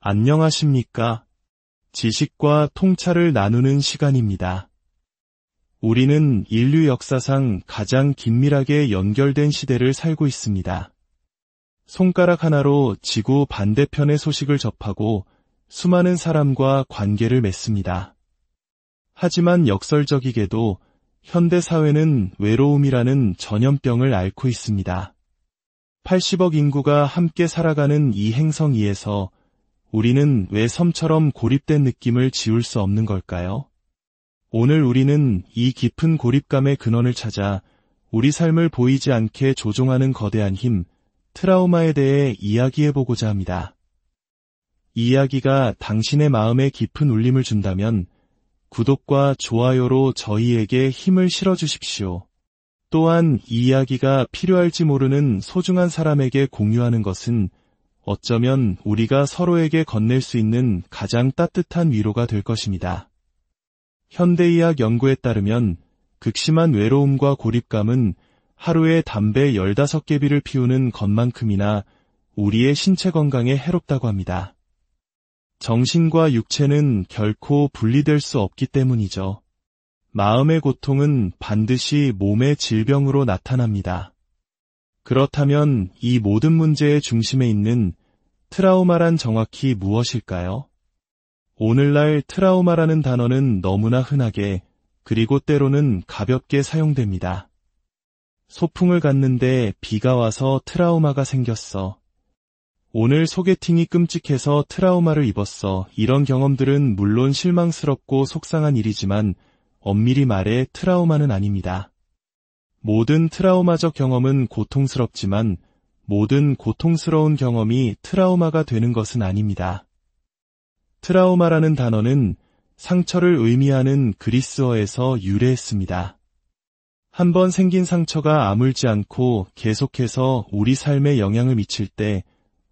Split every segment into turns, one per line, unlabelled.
안녕하십니까? 지식과 통찰을 나누는 시간입니다. 우리는 인류 역사상 가장 긴밀하게 연결된 시대를 살고 있습니다. 손가락 하나로 지구 반대편의 소식을 접하고 수많은 사람과 관계를 맺습니다. 하지만 역설적이게도 현대 사회는 외로움이라는 전염병을 앓고 있습니다. 80억 인구가 함께 살아가는 이 행성 위에서 우리는 왜 섬처럼 고립된 느낌을 지울 수 없는 걸까요? 오늘 우리는 이 깊은 고립감의 근원을 찾아 우리 삶을 보이지 않게 조종하는 거대한 힘, 트라우마에 대해 이야기해보고자 합니다. 이 이야기가 당신의 마음에 깊은 울림을 준다면 구독과 좋아요로 저희에게 힘을 실어주십시오. 또한 이 이야기가 필요할지 모르는 소중한 사람에게 공유하는 것은 어쩌면 우리가 서로에게 건넬 수 있는 가장 따뜻한 위로가 될 것입니다. 현대의학 연구에 따르면 극심한 외로움과 고립감은 하루에 담배 15개비를 피우는 것만큼이나 우리의 신체 건강에 해롭다고 합니다. 정신과 육체는 결코 분리될 수 없기 때문이죠. 마음의 고통은 반드시 몸의 질병으로 나타납니다. 그렇다면 이 모든 문제의 중심에 있는 트라우마란 정확히 무엇일까요? 오늘날 트라우마라는 단어는 너무나 흔하게 그리고 때로는 가볍게 사용됩니다. 소풍을 갔는데 비가 와서 트라우마가 생겼어. 오늘 소개팅이 끔찍해서 트라우마를 입었어. 이런 경험들은 물론 실망스럽고 속상한 일이지만 엄밀히 말해 트라우마는 아닙니다. 모든 트라우마적 경험은 고통스럽지만 모든 고통스러운 경험이 트라우마가 되는 것은 아닙니다. 트라우마라는 단어는 상처를 의미하는 그리스어에서 유래했습니다. 한번 생긴 상처가 아물지 않고 계속해서 우리 삶에 영향을 미칠 때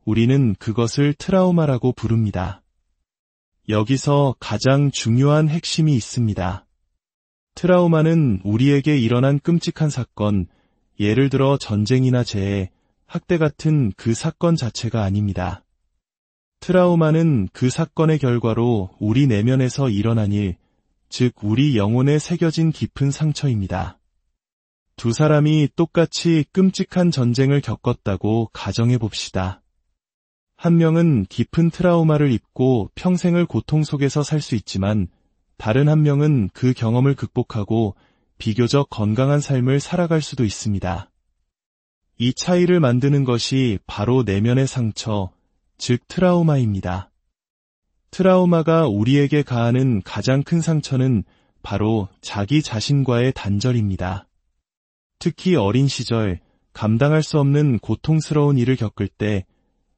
우리는 그것을 트라우마라고 부릅니다. 여기서 가장 중요한 핵심이 있습니다. 트라우마는 우리에게 일어난 끔찍한 사건, 예를 들어 전쟁이나 재해, 학대 같은 그 사건 자체가 아닙니다. 트라우마는 그 사건의 결과로 우리 내면에서 일어난 일, 즉 우리 영혼에 새겨진 깊은 상처입니다. 두 사람이 똑같이 끔찍한 전쟁을 겪었다고 가정해 봅시다. 한 명은 깊은 트라우마를 입고 평생을 고통 속에서 살 수 있지만 다른 한 명은 그 경험을 극복하고 비교적 건강한 삶을 살아갈 수도 있습니다. 이 차이를 만드는 것이 바로 내면의 상처, 즉 트라우마입니다. 트라우마가 우리에게 가하는 가장 큰 상처는 바로 자기 자신과의 단절입니다. 특히 어린 시절 감당할 수 없는 고통스러운 일을 겪을 때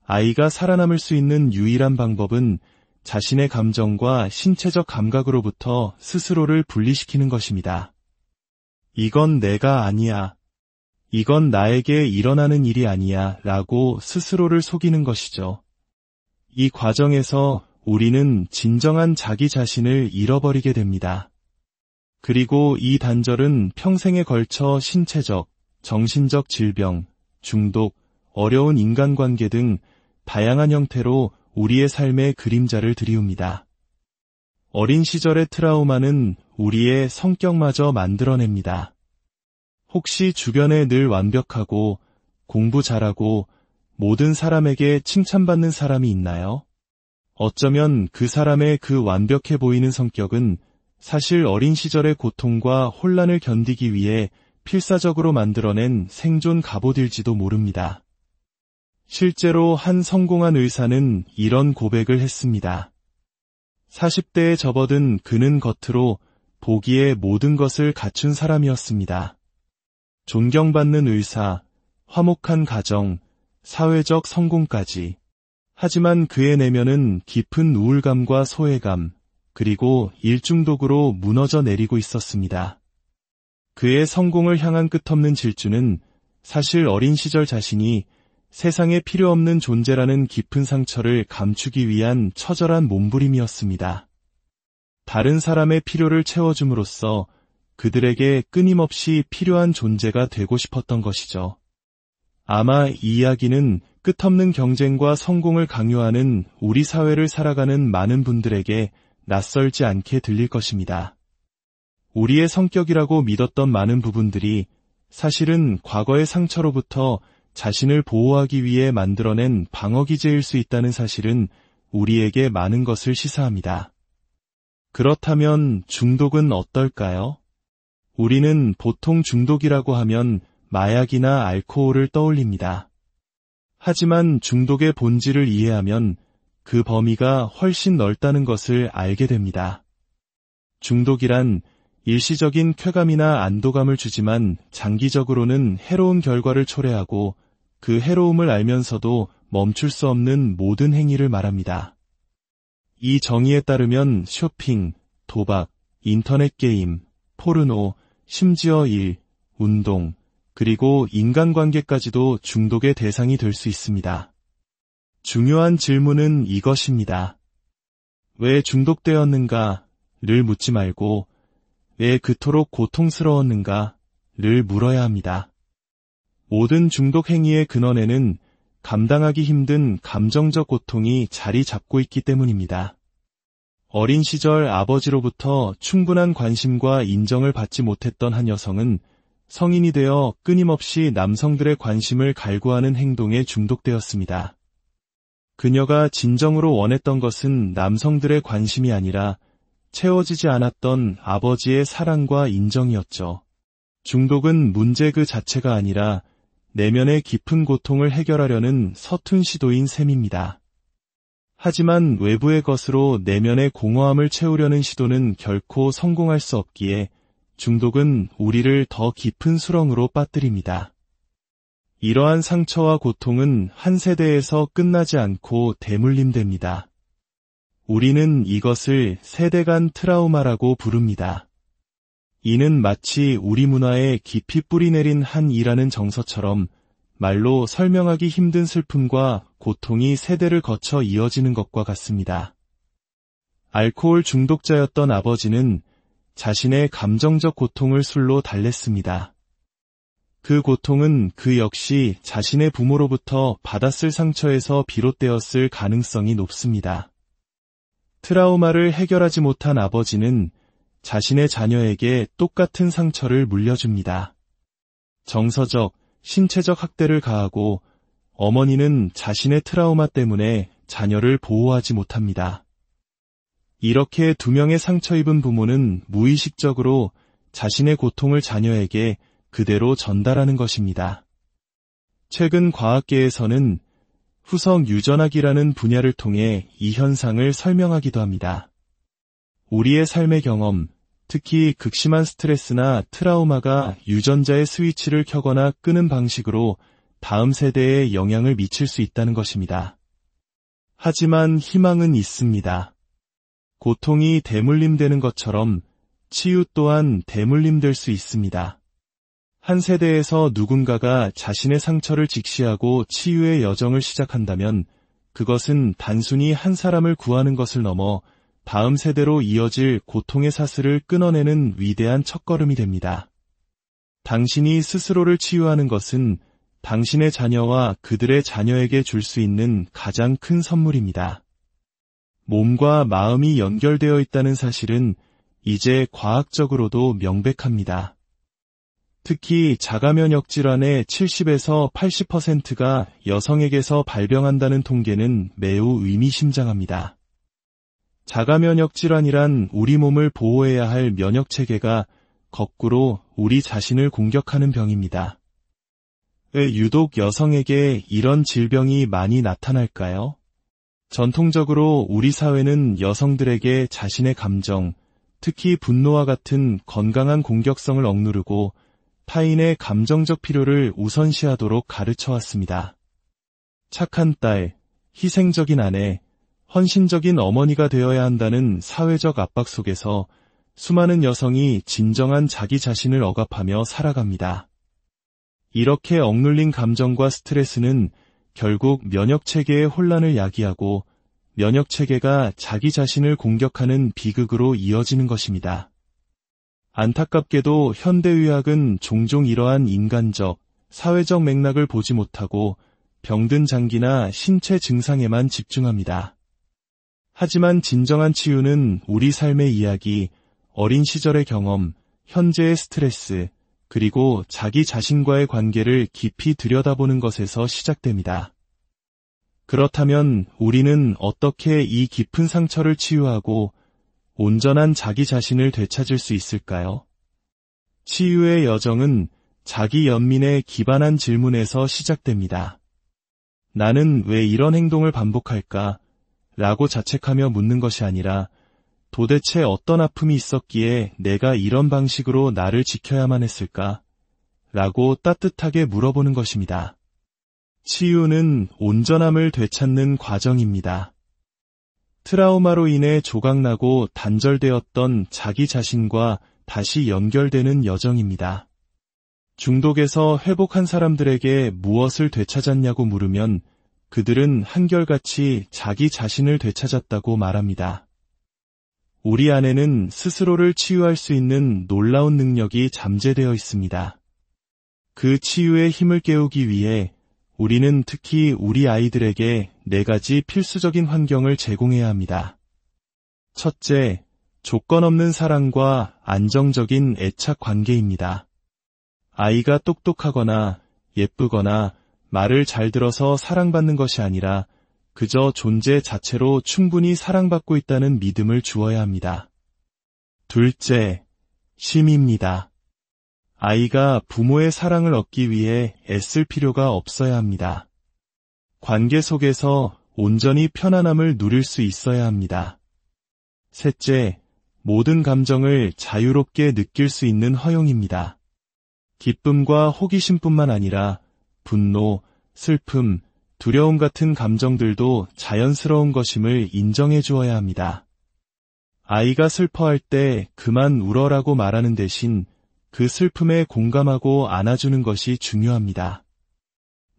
아이가 살아남을 수 있는 유일한 방법은 자신의 감정과 신체적 감각으로부터 스스로를 분리시키는 것입니다. 이건 내가 아니야. 이건 나에게 일어나는 일이 아니야 라고 스스로를 속이는 것이죠. 이 과정에서 우리는 진정한 자기 자신을 잃어버리게 됩니다. 그리고 이 단절은 평생에 걸쳐 신체적, 정신적 질병, 중독, 어려운 인간관계 등 다양한 형태로 우리의 삶의 그림자를 드리웁니다. 어린 시절의 트라우마는 우리의 성격마저 만들어냅니다. 혹시 주변에 늘 완벽하고 공부 잘하고 모든 사람에게 칭찬받는 사람이 있나요? 어쩌면 그 사람의 그 완벽해 보이는 성격은 사실 어린 시절의 고통과 혼란을 견디기 위해 필사적으로 만들어낸 생존 갑옷일지도 모릅니다. 실제로 한 성공한 의사는 이런 고백을 했습니다. 40대에 접어든 그는 겉으로 보기에 모든 것을 갖춘 사람이었습니다. 존경받는 의사, 화목한 가정, 사회적 성공까지. 하지만 그의 내면은 깊은 우울감과 소외감, 그리고 일중독으로 무너져 내리고 있었습니다. 그의 성공을 향한 끝없는 질주는 사실 어린 시절 자신이 세상에 필요 없는 존재라는 깊은 상처를 감추기 위한 처절한 몸부림이었습니다. 다른 사람의 필요를 채워줌으로써 그들에게 끊임없이 필요한 존재가 되고 싶었던 것이죠. 아마 이 이야기는 끝없는 경쟁과 성공을 강요하는 우리 사회를 살아가는 많은 분들에게 낯설지 않게 들릴 것입니다. 우리의 성격이라고 믿었던 많은 부분들이 사실은 과거의 상처로부터 자신을 보호하기 위해 만들어낸 방어기제일 수 있다는 사실은 우리에게 많은 것을 시사합니다. 그렇다면 중독은 어떨까요? 우리는 보통 중독이라고 하면 마약이나 알코올을 떠올립니다. 하지만 중독의 본질을 이해하면 그 범위가 훨씬 넓다는 것을 알게 됩니다. 중독이란 일시적인 쾌감이나 안도감을 주지만 장기적으로는 해로운 결과를 초래하고 그 해로움을 알면서도 멈출 수 없는 모든 행위를 말합니다. 이 정의에 따르면 쇼핑, 도박, 인터넷 게임, 포르노, 심지어 일, 운동, 그리고 인간관계까지도 중독의 대상이 될 수 있습니다. 중요한 질문은 이것입니다. 왜 중독되었는가를 묻지 말고 왜 그토록 고통스러웠는가를 물어야 합니다. 모든 중독 행위의 근원에는 감당하기 힘든 감정적 고통이 자리 잡고 있기 때문입니다. 어린 시절 아버지로부터 충분한 관심과 인정을 받지 못했던 한 여성은 성인이 되어 끊임없이 남성들의 관심을 갈구하는 행동에 중독되었습니다. 그녀가 진정으로 원했던 것은 남성들의 관심이 아니라 채워지지 않았던 아버지의 사랑과 인정이었죠. 중독은 문제 그 자체가 아니라 내면의 깊은 고통을 해결하려는 서툰 시도인 셈입니다. 하지만 외부의 것으로 내면의 공허함을 채우려는 시도는 결코 성공할 수 없기에 중독은 우리를 더 깊은 수렁으로 빠뜨립니다. 이러한 상처와 고통은 한 세대에서 끝나지 않고 대물림됩니다. 우리는 이것을 세대 간 트라우마라고 부릅니다. 이는 마치 우리 문화에 깊이 뿌리내린 한 이라는 정서처럼 말로 설명하기 힘든 슬픔과 고통이 세대를 거쳐 이어지는 것과 같습니다. 알코올 중독자였던 아버지는 자신의 감정적 고통을 술로 달랬습니다. 그 고통은 그 역시 자신의 부모로부터 받았을 상처에서 비롯되었을 가능성이 높습니다. 트라우마를 해결하지 못한 아버지는 자신의 자녀에게 똑같은 상처를 물려줍니다. 정서적, 신체적 학대를 가하고 어머니는 자신의 트라우마 때문에 자녀를 보호하지 못합니다. 이렇게 두 명의 상처 입은 부모는 무의식적으로 자신의 고통을 자녀에게 그대로 전달하는 것입니다. 최근 과학계에서는 후석 유전학이라는 분야를 통해 이 현상을 설명하기도 합니다. 우리의 삶의 경험, 특히 극심한 스트레스나 트라우마가 유전자의 스위치를 켜거나 끄는 방식으로 다음 세대에 영향을 미칠 수 있다는 것입니다. 하지만 희망은 있습니다. 고통이 대물림되는 것처럼 치유 또한 대물림될 수 있습니다. 한 세대에서 누군가가 자신의 상처를 직시하고 치유의 여정을 시작한다면 그것은 단순히 한 사람을 구하는 것을 넘어 다음 세대로 이어질 고통의 사슬을 끊어내는 위대한 첫걸음이 됩니다. 당신이 스스로를 치유하는 것은 당신의 자녀와 그들의 자녀에게 줄 수 있는 가장 큰 선물입니다. 몸과 마음이 연결되어 있다는 사실은 이제 과학적으로도 명백합니다. 특히 자가면역 질환의 70에서 80%가 여성에게서 발병한다는 통계는 매우 의미심장합니다. 자가면역 질환이란 우리 몸을 보호해야 할 면역체계가 거꾸로 우리 자신을 공격하는 병입니다. 왜 유독 여성에게 이런 질병이 많이 나타날까요? 전통적으로 우리 사회는 여성들에게 자신의 감정, 특히 분노와 같은 건강한 공격성을 억누르고 타인의 감정적 필요를 우선시하도록 가르쳐왔습니다. 착한 딸, 희생적인 아내, 헌신적인 어머니가 되어야 한다는 사회적 압박 속에서 수많은 여성이 진정한 자기 자신을 억압하며 살아갑니다. 이렇게 억눌린 감정과 스트레스는 결국 면역체계의 혼란을 야기하고 면역체계가 자기 자신을 공격하는 비극으로 이어지는 것입니다. 안타깝게도 현대의학은 종종 이러한 인간적, 사회적 맥락을 보지 못하고 병든 장기나 신체 증상에만 집중합니다. 하지만 진정한 치유는 우리 삶의 이야기, 어린 시절의 경험, 현재의 스트레스, 그리고 자기 자신과의 관계를 깊이 들여다보는 것에서 시작됩니다. 그렇다면 우리는 어떻게 이 깊은 상처를 치유하고 온전한 자기 자신을 되찾을 수 있을까요? 치유의 여정은 자기 연민에 기반한 질문에서 시작됩니다. 나는 왜 이런 행동을 반복할까? 라고 자책하며 묻는 것이 아니라 도대체 어떤 아픔이 있었기에 내가 이런 방식으로 나를 지켜야만 했을까? 라고 따뜻하게 물어보는 것입니다. 치유는 온전함을 되찾는 과정입니다. 트라우마로 인해 조각나고 단절되었던 자기 자신과 다시 연결되는 여정입니다. 중독에서 회복한 사람들에게 무엇을 되찾았냐고 물으면 그들은 한결같이 자기 자신을 되찾았다고 말합니다. 우리 안에는 스스로를 치유할 수 있는 놀라운 능력이 잠재되어 있습니다. 그 치유의 힘을 깨우기 위해 우리는 특히 우리 아이들에게 4가지 필수적인 환경을 제공해야 합니다. 첫째, 조건 없는 사랑과 안정적인 애착 관계입니다. 아이가 똑똑하거나 예쁘거나 말을 잘 들어서 사랑받는 것이 아니라 그저 존재 자체로 충분히 사랑받고 있다는 믿음을 주어야 합니다. 둘째, 쉼입니다. 아이가 부모의 사랑을 얻기 위해 애쓸 필요가 없어야 합니다. 관계 속에서 온전히 편안함을 누릴 수 있어야 합니다. 셋째, 모든 감정을 자유롭게 느낄 수 있는 허용입니다. 기쁨과 호기심뿐만 아니라 분노, 슬픔, 두려움 같은 감정들도 자연스러운 것임을 인정해 주어야 합니다. 아이가 슬퍼할 때 그만 울어라고 말하는 대신 그 슬픔에 공감하고 안아주는 것이 중요합니다.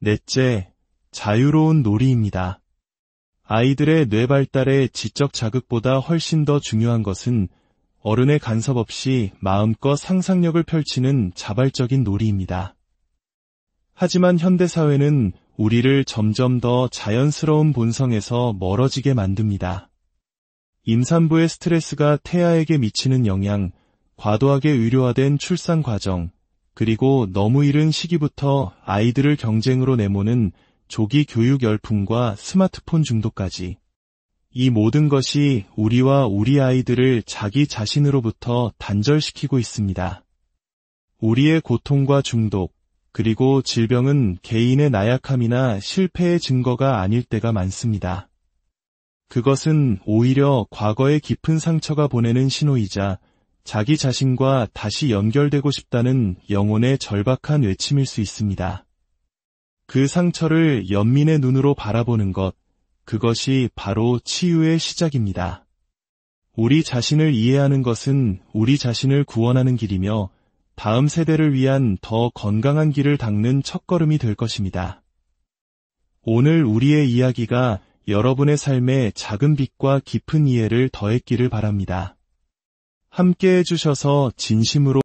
넷째, 자유로운 놀이입니다. 아이들의 뇌 발달의 지적 자극보다 훨씬 더 중요한 것은 어른의 간섭 없이 마음껏 상상력을 펼치는 자발적인 놀이입니다. 하지만 현대사회는 우리를 점점 더 자연스러운 본성에서 멀어지게 만듭니다. 임산부의 스트레스가 태아에게 미치는 영향, 과도하게 의료화된 출산 과정, 그리고 너무 이른 시기부터 아이들을 경쟁으로 내모는 조기 교육 열풍과 스마트폰 중독까지. 이 모든 것이 우리와 우리 아이들을 자기 자신으로부터 단절시키고 있습니다. 우리의 고통과 중독, 그리고 질병은 개인의 나약함이나 실패의 증거가 아닐 때가 많습니다. 그것은 오히려 과거의 깊은 상처가 보내는 신호이자 자기 자신과 다시 연결되고 싶다는 영혼의 절박한 외침일 수 있습니다. 그 상처를 연민의 눈으로 바라보는 것, 그것이 바로 치유의 시작입니다. 우리 자신을 이해하는 것은 우리 자신을 구원하는 길이며 다음 세대를 위한 더 건강한 길을 닦는 첫걸음이 될 것입니다. 오늘 우리의 이야기가 여러분의 삶에 작은 빛과 깊은 이해를 더했기를 바랍니다. 함께 해주셔서 진심으로